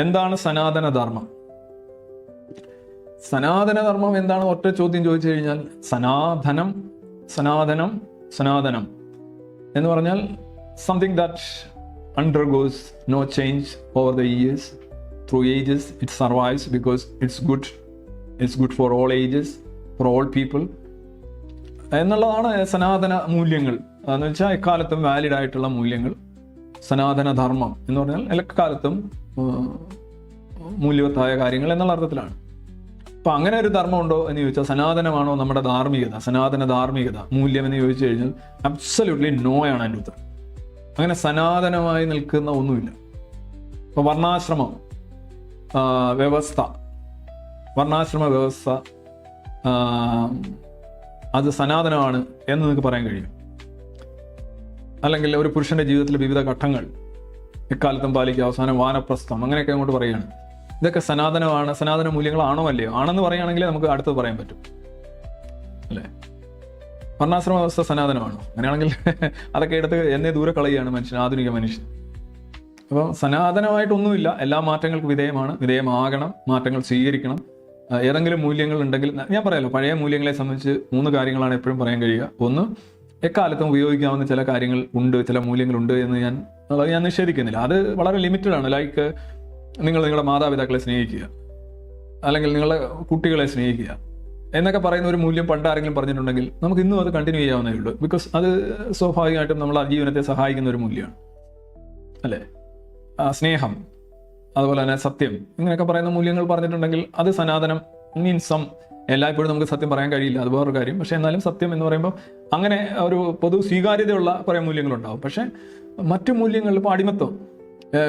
എന്താണ് സനാതനധർമ്മം? സനാതനധർമ്മം എന്താണ് ഒറ്റ ചോദ്യം ചോദിച്ചു കഴിഞ്ഞാൽ സനാതനം എന്ന് പറഞ്ഞാൽ something that undergoes no change over the years. Through ages it survives because it's good for all ages, for all people എന്നുള്ളതാണ് സനാതന മൂല്യങ്ങൾ. എന്ന് വെച്ചാൽ എക്കാലത്തും വാലിഡ് ആയിട്ടുള്ള മൂല്യങ്ങൾ. സനാതനധർമ്മം എന്ന് പറഞ്ഞാൽ എക്കാലത്തും മൂല്യവത്തായ കാര്യങ്ങൾ എന്നുള്ള അർത്ഥത്തിലാണ്. അപ്പം അങ്ങനെ ഒരു ധർമ്മം ഉണ്ടോ എന്ന് ചോദിച്ചാൽ സനാതനമാണോ നമ്മുടെ ധാർമ്മികത, സനാതന ധാർമ്മികത മൂല്യം എന്ന് ചോദിച്ചു കഴിഞ്ഞാൽ അബ്സല്യൂട്ട്ലി നോ ആണ് എൻ്റെ ഉത്തരം. അങ്ങനെ സനാതനമായി നിൽക്കുന്ന ഒന്നുമില്ല. ഇപ്പോൾ വർണ്ണാശ്രമ വ്യവസ്ഥ അത് സനാതനമാണ് എന്ന് നിങ്ങൾക്ക് പറയാൻ കഴിയും. അല്ലെങ്കിൽ ഒരു പുരുഷന്റെ ജീവിതത്തിലെ വിവിധ ഘട്ടങ്ങൾ എക്കാലത്തും പാലിക്കുക, അവസാനം വാനപ്രസ്ഥം, അങ്ങനെയൊക്കെ അങ്ങോട്ട് പറയുകയാണ്. ഇതൊക്കെ സനാതനമാണ്, സനാതന മൂല്യങ്ങളാണോ അല്ലയോ? ആണെന്ന് പറയുകയാണെങ്കിൽ നമുക്ക് അടുത്തത് പറയാൻ പറ്റും, അല്ലേ? വർണ്ണാശ്രമ വ്യവസ്ഥ സനാതനമാണോ? അങ്ങനെയാണെങ്കിൽ അതൊക്കെ എടുത്ത് എന്നേ ദൂരെ കളയുകയാണ് മനുഷ്യൻ, ആധുനിക മനുഷ്യൻ. അപ്പം സനാതനമായിട്ടൊന്നുമില്ല. എല്ലാ മാറ്റങ്ങൾക്ക് വിധേയമാകണം, മാറ്റങ്ങൾ സ്വീകരിക്കണം. ഏതെങ്കിലും മൂല്യങ്ങൾ ഉണ്ടെങ്കിൽ ഞാൻ പറയാമല്ലോ, പഴയ മൂല്യങ്ങളെ സംബന്ധിച്ച് 3 കാര്യങ്ങളാണ് എപ്പോഴും പറയാൻ കഴിയുക. ഒന്ന്, എക്കാലത്തും ഉപയോഗിക്കാവുന്ന ചില കാര്യങ്ങൾ ഉണ്ട്, ചില മൂല്യങ്ങളുണ്ട് എന്ന് ഞാൻ നിഷേധിക്കുന്നില്ല. അത് വളരെ ലിമിറ്റഡ് ആണ്. ലൈക്ക് നിങ്ങളുടെ മാതാപിതാക്കളെ സ്നേഹിക്കുക, അല്ലെങ്കിൽ നിങ്ങളുടെ കുട്ടികളെ സ്നേഹിക്കുക എന്നൊക്കെ പറയുന്ന ഒരു മൂല്യം പണ്ട് ആരെങ്കിലും പറഞ്ഞിട്ടുണ്ടെങ്കിൽ നമുക്ക് ഇന്നും അത് കണ്ടിന്യൂ ചെയ്യാവുന്നേ ഉള്ളൂ. ബിക്കോസ് അത് സ്വാഭാവികമായിട്ടും നമ്മളെ ജീവനത്തെ സഹായിക്കുന്ന ഒരു മൂല്യമാണ്, അല്ലേ? സ്നേഹം, അതുപോലെ തന്നെ സത്യം, ഇങ്ങനെയൊക്കെ പറയുന്ന മൂല്യങ്ങൾ പറഞ്ഞിട്ടുണ്ടെങ്കിൽ അത് സനാതനം മീൻസ് എല്ലായ്പ്പോഴും നമുക്ക് സത്യം പറയാൻ കഴിയില്ല, അത് വേറൊരു കാര്യം. പക്ഷെ എന്നാലും സത്യം എന്ന് പറയുമ്പോൾ അങ്ങനെ ഒരു പൊതു സ്വീകാര്യതയുള്ള കുറേ മൂല്യങ്ങളുണ്ടാവും. പക്ഷെ മറ്റു മൂല്യങ്ങളിൽ ഇപ്പോൾ അടിമത്വം,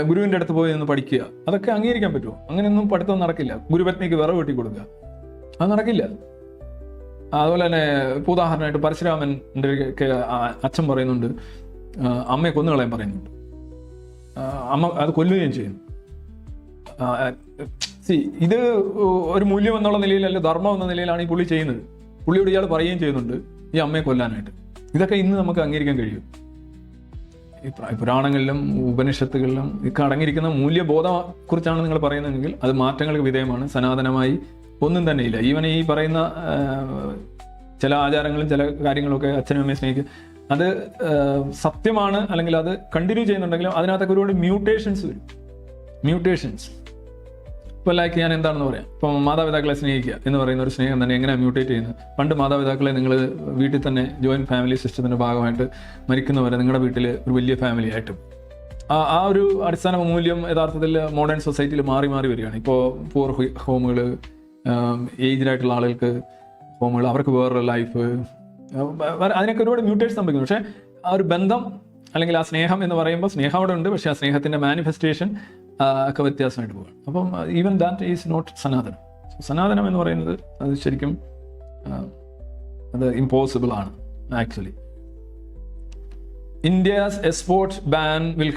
ഗുരുവിൻ്റെ അടുത്ത് പോയി നിന്ന് പഠിക്കുക, അതൊക്കെ അംഗീകരിക്കാൻ പറ്റുമോ? അങ്ങനെയൊന്നും പഠിത്തം നടക്കില്ല. ഗുരുപത്നിക്ക് വിറവ് വെട്ടി കൊടുക്കുക, അത് നടക്കില്ല. അതുപോലെ തന്നെ ഇപ്പോൾ ഉദാഹരണമായിട്ട് പരശുരാമൻ്റെ ഒക്കെ അച്ഛൻ പറയുന്നുണ്ട്, അമ്മയെ കൊന്നുകളയാൻ പറയുന്നുണ്ട്. അമ്മ അത് കൊല്ലുകയും ചെയ്യുന്നു. ഇത് ഒരു മൂല്യം എന്നുള്ള നിലയിലല്ല, ധർമ്മം എന്ന നിലയിലാണ് ഈ പുള്ളി ചെയ്യുന്നത്. പുള്ളിയോട് ഇയാൾ പറയുകയും ചെയ്യുന്നുണ്ട് ഈ അമ്മയെ കൊല്ലാനായിട്ട്. ഇതൊക്കെ ഇന്ന് നമുക്ക് അംഗീകരിക്കാൻ കഴിയും. ഈ പുരാണങ്ങളിലും ഉപനിഷത്തുകളിലും ഒക്കെ അടങ്ങിയിരിക്കുന്ന മൂല്യബോധം കുറിച്ചാണ് നിങ്ങൾ പറയുന്നതെങ്കിൽ അത് മാറ്റങ്ങൾക്ക് വിധേയമാണ്. സനാതനമായി ഒന്നും തന്നെ ഇല്ല. ഈവൻ ഈ പറയുന്ന ചില ആചാരങ്ങളും ചില കാര്യങ്ങളൊക്കെ അച്ഛനും അമ്മയെ സ്നേഹിക്കുക, അത് സത്യമാണ്, അല്ലെങ്കിൽ അത് കണ്ടിന്യൂ ചെയ്യുന്നുണ്ടെങ്കിലും അതിനകത്തൊക്കെ ഒരുപാട് മ്യൂട്ടേഷൻസ് വരും. ഇപ്പോൾ ലൈക്ക് ഞാൻ എന്താണെന്ന് പറയാം, ഇപ്പം മാതാപിതാക്കളെ സ്നേഹിക്കുക എന്ന് പറയുന്ന ഒരു സ്നേഹം തന്നെ എങ്ങനെയാണ് മ്യൂട്ടേറ്റ് ചെയ്യുന്നത്? പണ്ട് മാതാപിതാക്കളെ നിങ്ങൾ വീട്ടിൽ തന്നെ ജോയിൻറ്റ് ഫാമിലി സിസ്റ്റത്തിൻ്റെ ഭാഗമായിട്ട് മരിക്കുന്നവരെ നിങ്ങളുടെ വീട്ടിൽ ഒരു വലിയ ഫാമിലി ആയിട്ടും ആ ഒരു അടിസ്ഥാന മൂല്യം യഥാർത്ഥത്തിൽ മോഡേൺ സൊസൈറ്റിയിൽ മാറി വരികയാണ്. ഇപ്പോൾ പൂർ ഹോമുകൾ, ഏജ്ഡായിട്ടുള്ള ആളുകൾക്ക് ഹോമുകൾ, അവർക്ക് വേറൊരു ലൈഫ്, അതിനൊക്കെ ഒരുപാട് മ്യൂട്ടേഷൻ സംഭവിക്കുന്നു. പക്ഷേ ആ ഒരു ബന്ധം അല്ലെങ്കിൽ ആ സ്നേഹം എന്ന് പറയുമ്പോൾ സ്നേഹം അവിടെ ഉണ്ട്, പക്ഷേ ആ സ്നേഹത്തിൻ്റെ മാനിഫെസ്റ്റേഷൻ ഒക്കെ വ്യത്യാസമായിട്ട് പോവുകയാണ്. അപ്പം ഈവൻ ദാറ്റ് ഈസ് നോട്ട് സനാതനം. സനാതനം എന്ന് പറയുന്നത് അത് ശരിക്കും അത് ഇമ്പോസിബിൾ ആണ് actually. India's export ban will